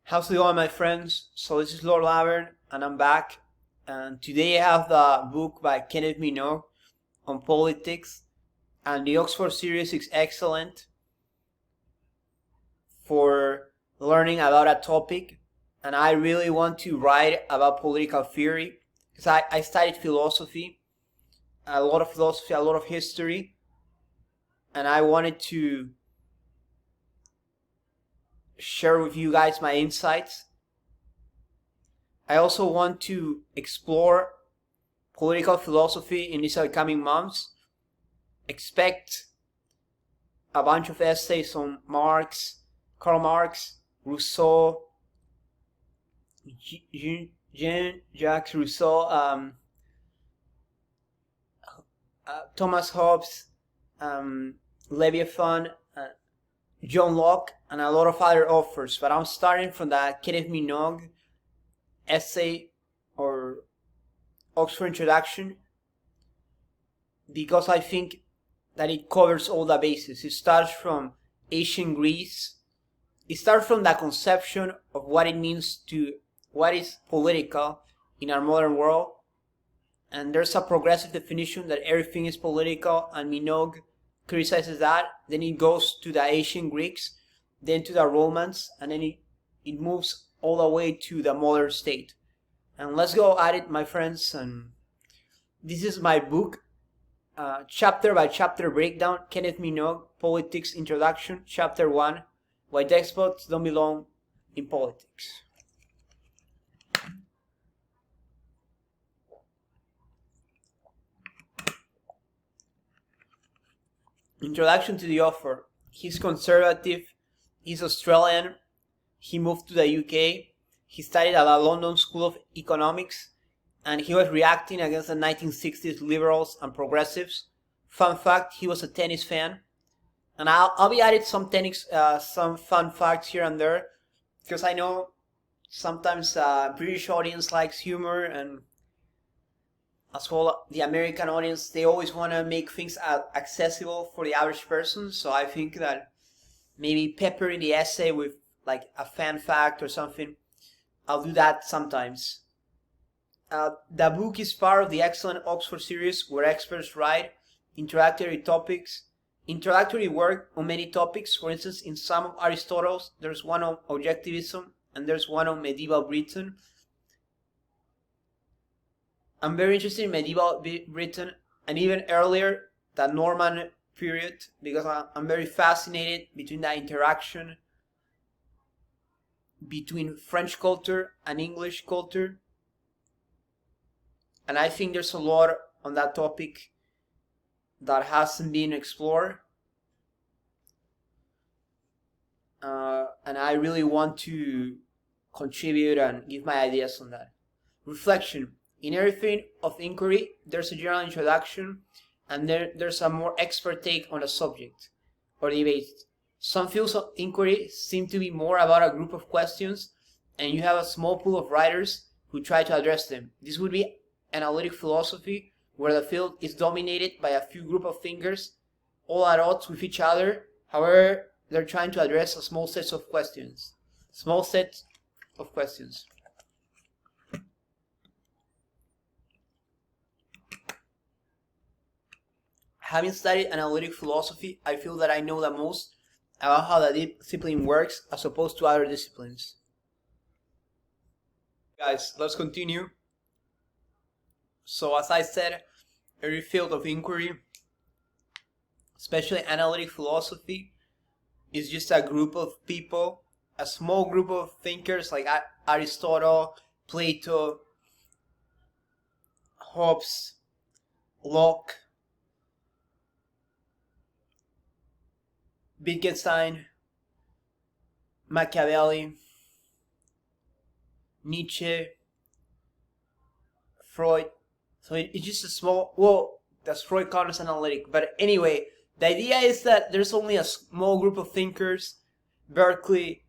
How's it going, my friends? So this is Lord Laverne, and I'm back. And today I have the book by Kenneth Minogue on politics, and the Oxford series is excellent for learning about a topic. And I really want to write about political theory because I studied philosophy, a lot of history, and I wanted to share with you guys my insights. I also want to explore political philosophy in these upcoming months. Expect a bunch of essays on Karl Marx, Rousseau, Jean-Jacques Rousseau, Thomas Hobbes, Leviathan, John Locke, and a lot of other authors. But I'm starting from the Kenneth Minogue essay or Oxford Introduction because I think that it covers all the bases. It starts from ancient Greece. It starts from the conception of what it means what is political in our modern world. And there's a progressive definition that everything is political, and Minogue criticizes that. Then it goes to the ancient Greeks, then to the Romans, and then it moves all the way to the modern state. And let's go at it, my friends. And this is my book, chapter by chapter breakdown, Kenneth Minogue Politics Introduction, Chapter 1, Why Despots Don't Belong in Politics. Introduction to the author. He's conservative, he's Australian, he moved to the UK, he studied at the London School of Economics, and he was reacting against the 1960s liberals and progressives. Fun fact, he was a tennis fan. And I'll be adding some fun facts here and there, because I know sometimes British audience likes humor, and as well the American audience, they always want to make things accessible for the average person. So I think that maybe peppering the essay with like a fan fact or something, I'll do that sometimes. The book is part of the excellent Oxford series where experts write introductory work on many topics. For instance, in some of Aristotle's, there's one on objectivism and there's one on medieval Britain. I'm very interested in medieval Britain and even earlier, the Norman period, because I'm very fascinated between the interaction between French culture and English culture. And I think there's a lot on that topic that hasn't been explored. And I really want to contribute and give my ideas on that. Reflection. In everything of inquiry, there's a general introduction, and there's a more expert take on a subject or debate. Some fields of inquiry seem to be more about a group of questions, and you have a small pool of writers who try to address them. This would be analytic philosophy, where the field is dominated by a few group of thinkers, all at odds with each other. However, they're trying to address a small set of questions. Having studied analytic philosophy, I feel that I know the most about how the discipline works as opposed to other disciplines. Guys, let's continue. So as I said, every field of inquiry, especially analytic philosophy, is just a group of people, a small group of thinkers like Aristotle, Plato, Hobbes, Locke, Wittgenstein, Machiavelli, Nietzsche, Freud. So it's just a small, well, that's Freud count as analytic. But anyway, the idea is that there's only a small group of thinkers, Berkeley,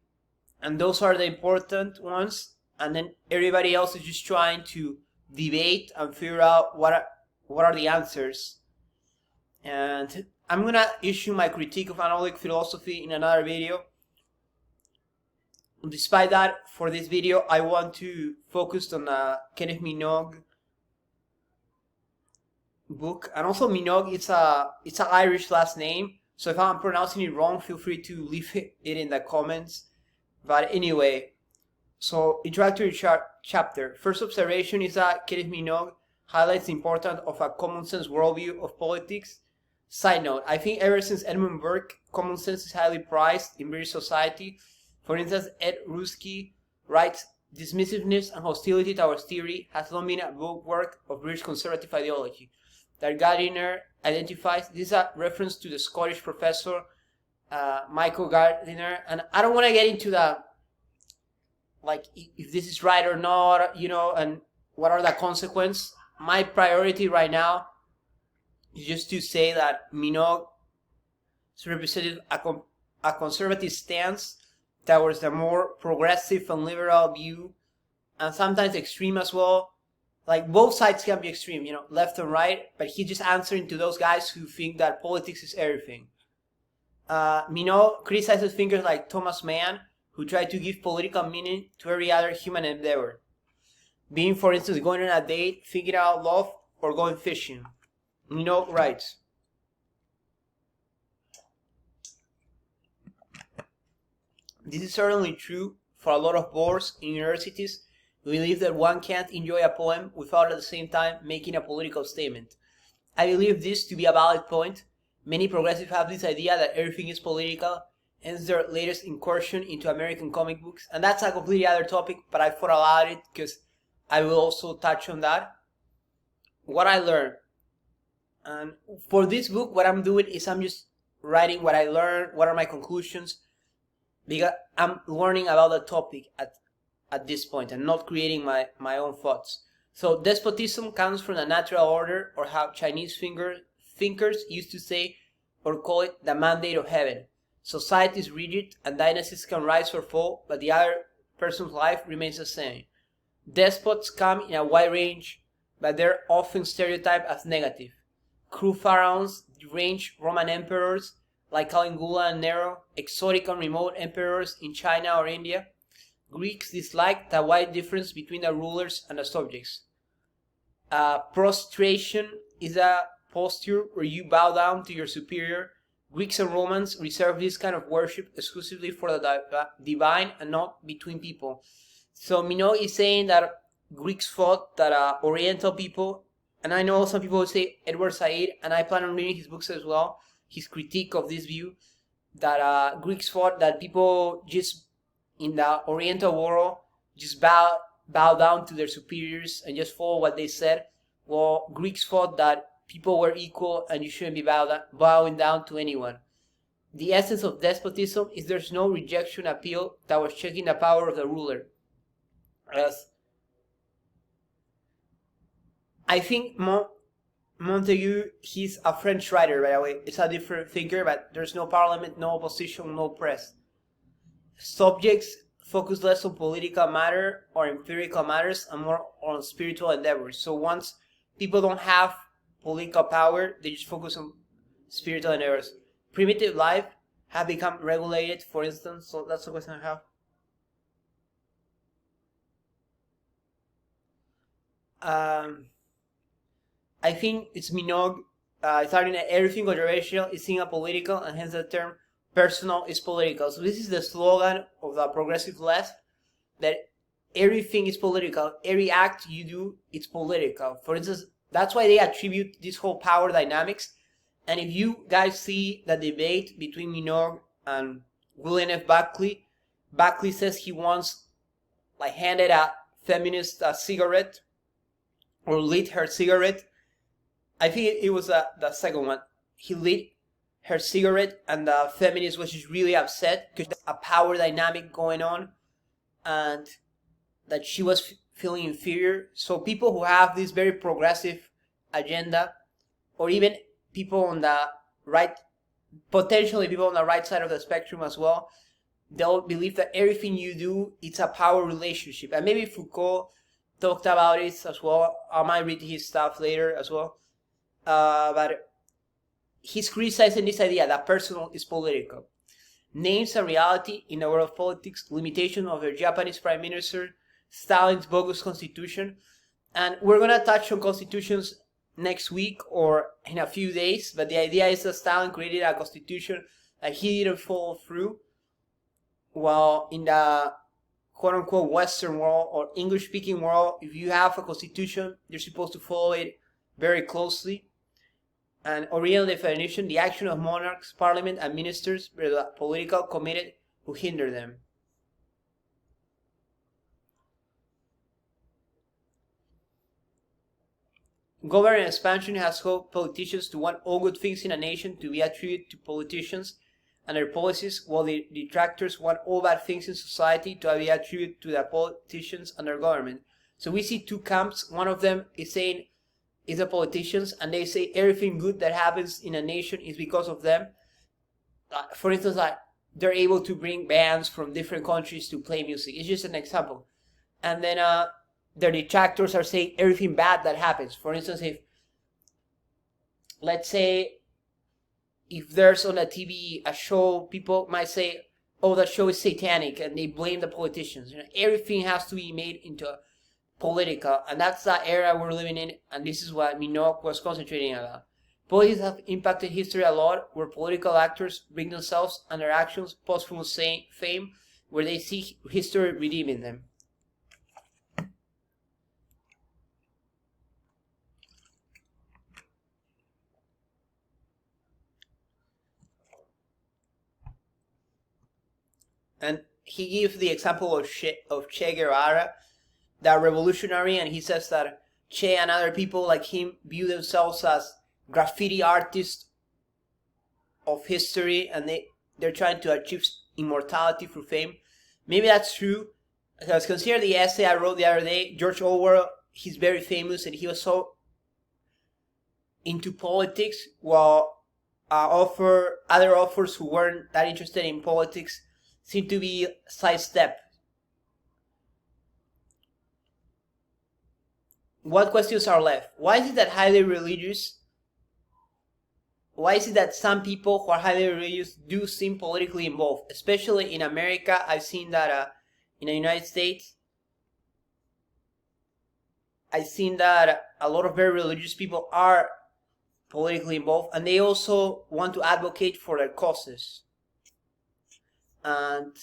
and those are the important ones. And then everybody else is just trying to debate and figure out what are the answers. And I'm gonna issue my critique of analytic philosophy in another video. Despite that, for this video, I want to focus on Kenneth Minogue book. And also Minogue, it's an Irish last name, so if I'm pronouncing it wrong, feel free to leave it in the comments. But anyway, so introductory chapter. First observation is that Kenneth Minogue highlights the importance of a common sense worldview of politics. Side note, I think ever since Edmund Burke, common sense is highly prized in British society. For instance, Ed Ruskin writes, dismissiveness and hostility towards theory has long been a bulwark of British conservative ideology. That Gardiner identifies, this is a reference to the Scottish professor Michael Gardiner, and I don't want to get into the, like, if this is right or not, and what are the consequences. My priority right now is just to say that Minogue represented a conservative stance towards the more progressive and liberal view, and sometimes extreme as well. Like, both sides can be extreme, left and right, but he's just answering to those guys who think that politics is everything. Minogue criticizes thinkers like Thomas Mann, who tried to give political meaning to every other human endeavor. Being, for instance, going on a date, thinking out love, or going fishing. Minogue writes, this is certainly true for a lot of boards in universities who believe that one can't enjoy a poem without at the same time making a political statement. I believe this to be a valid point. Many progressives have this idea that everything is political, hence their latest incursion into American comic books. And that's a completely other topic, but I thought about it because I will also touch on that. What I learned. And for this book, what I'm doing is I'm just writing what I learned, what are my conclusions, because I'm learning about the topic at this point and not creating my own thoughts. So despotism comes from the natural order, or how Chinese thinkers used to say or call it the mandate of heaven. Society is rigid and dynasties can rise or fall, but the other person's life remains the same. Despots come in a wide range, but they're often stereotyped as negative. Cruel pharaohs, deranged Roman emperors like Caligula and Nero, exotic and remote emperors in China or India. Greeks disliked the wide difference between the rulers and the subjects. Prostration is a posture where you bow down to your superior. Greeks and Romans reserved this kind of worship exclusively for the divine and not between people. So Minogue is saying that Greeks thought that Oriental people, and I know some people would say Edward Said, and I plan on reading his books as well, his critique of this view, that Greeks thought that people just in the Oriental world just bow down to their superiors and just follow what they said. Well, Greeks thought that people were equal and you shouldn't be bowing down to anyone. The essence of despotism is there's no rejection appeal that was checking the power of the ruler. I think Montaigne, he's a French writer, by the way. It's a different thinker, but there's no parliament, no opposition, no press. Subjects focus less on political matter or empirical matters and more on spiritual endeavors. So once people don't have political power, they just focus on spiritual endeavors. Primitive life have become regulated, for instance. So that's the question I have. I think it's Minogue starting that everything controversial is seen as political, and hence the term personal is political. So this is the slogan of the progressive left, that everything is political. Every act you do, it's political. For instance, that's why they attribute this whole power dynamics. And if you guys see the debate between Minogue and William F. Buckley, Buckley says he once handed a feminist a cigarette, or lit her cigarette. I think it was the second one. He lit her cigarette, and the feminist was just really upset because there's a power dynamic going on, and that she was feeling inferior. So people who have this very progressive agenda, or even people on the right, potentially people on the right side of the spectrum as well, they'll believe that everything you do, it's a power relationship. And maybe Foucault talked about it as well. I might read his stuff later as well. But he's criticizing this idea that personal is political. Names and Reality in the World of Politics, Limitation of the Japanese Prime Minister, Stalin's Bogus Constitution. And we're going to touch on constitutions next week or in a few days, but the idea is that Stalin created a constitution that he didn't follow through, while in the quote-unquote Western world or English-speaking world, if you have a constitution, you're supposed to follow it very closely. And Oriental definition, the action of monarchs, parliament, and ministers were the political committed who hinder them. Government expansion has helped politicians to want all good things in a nation to be attributed to politicians and their policies, while the detractors want all bad things in society to be attributed to the politicians and their government. So we see two camps. One of them is saying it's the politicians, and they say everything good that happens in a nation is because of them. For instance, like they're able to bring bands from different countries to play music. It's just an example. And then their detractors are saying everything bad that happens. For instance, if let's say if there's on a TV a show, people might say, "Oh, that show is satanic," and they blame the politicians. Everything has to be made into political, and that's the era we're living in. And this is what Minogue was concentrating about. Politics have impacted history a lot, where political actors bring themselves and their actions posthumous fame, where they see history redeeming them. And he gives the example of Che Guevara, that revolutionary, and he says that Che and other people like him view themselves as graffiti artists of history, and they're trying to achieve immortality through fame. Maybe that's true, because consider the essay I wrote the other day. George Orwell, he's very famous, and he was so into politics, while other authors who weren't that interested in politics seem to be sidestepped. What questions are left? Why is it that some people who are highly religious do seem politically involved? Especially in America, I've seen that in the United States, I've seen that a lot of very religious people are politically involved, and they also want to advocate for their causes. And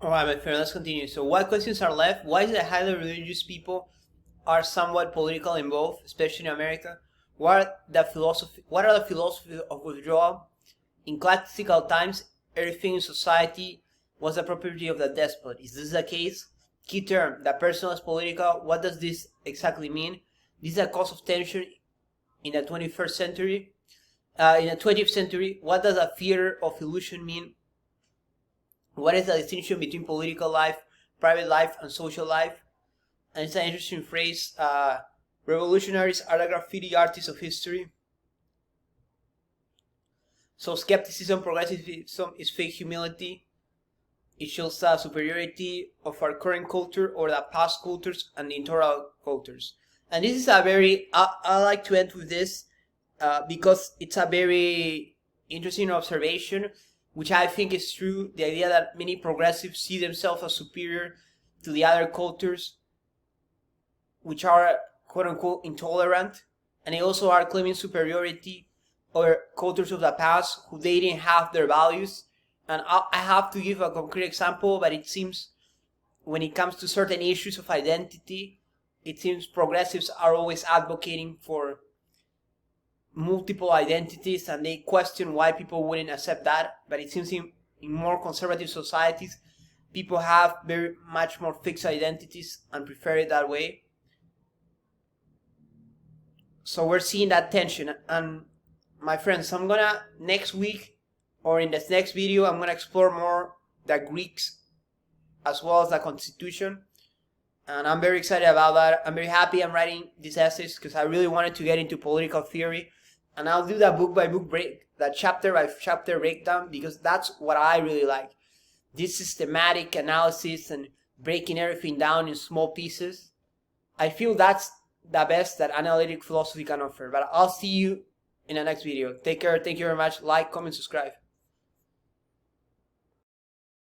alright, my friend, let's continue. So what questions are left? Why is it that highly religious people are somewhat politically involved, especially in America? What are the philosophies of withdrawal? In classical times, everything in society was the property of the despot. Is this the case? Key term, the personal is political. What does this exactly mean? This is a cause of tension in the 21st century. In the 20th century, what does a theater of illusion mean? What is the distinction between political life, private life, and social life? And it's an interesting phrase. Revolutionaries are the graffiti artists of history. So skepticism, progressivism is fake humility. It shows the superiority of our current culture or the past cultures and the internal cultures. And this is a very, I like to end with this because it's a very interesting observation, which I think is true. The idea that many progressives see themselves as superior to the other cultures, which are quote-unquote intolerant, and they also are claiming superiority over cultures of the past who they didn't have their values. And I have to give a concrete example, but it seems when it comes to certain issues of identity, it seems progressives are always advocating for multiple identities, and they question why people wouldn't accept that. But it seems in more conservative societies, people have very much more fixed identities and prefer it that way. So we're seeing that tension. And my friends, I'm gonna next week or in this next video, I'm gonna explore more the Greeks as well as the Constitution. And I'm very excited about that. I'm very happy I'm writing these essays because I really wanted to get into political theory. And I'll do that book by book that chapter by chapter breakdown, because that's what I really like. This systematic analysis and breaking everything down in small pieces. I feel that's the best that analytic philosophy can offer. But I'll see you in the next video. Take care. Thank you very much. Like, comment, subscribe.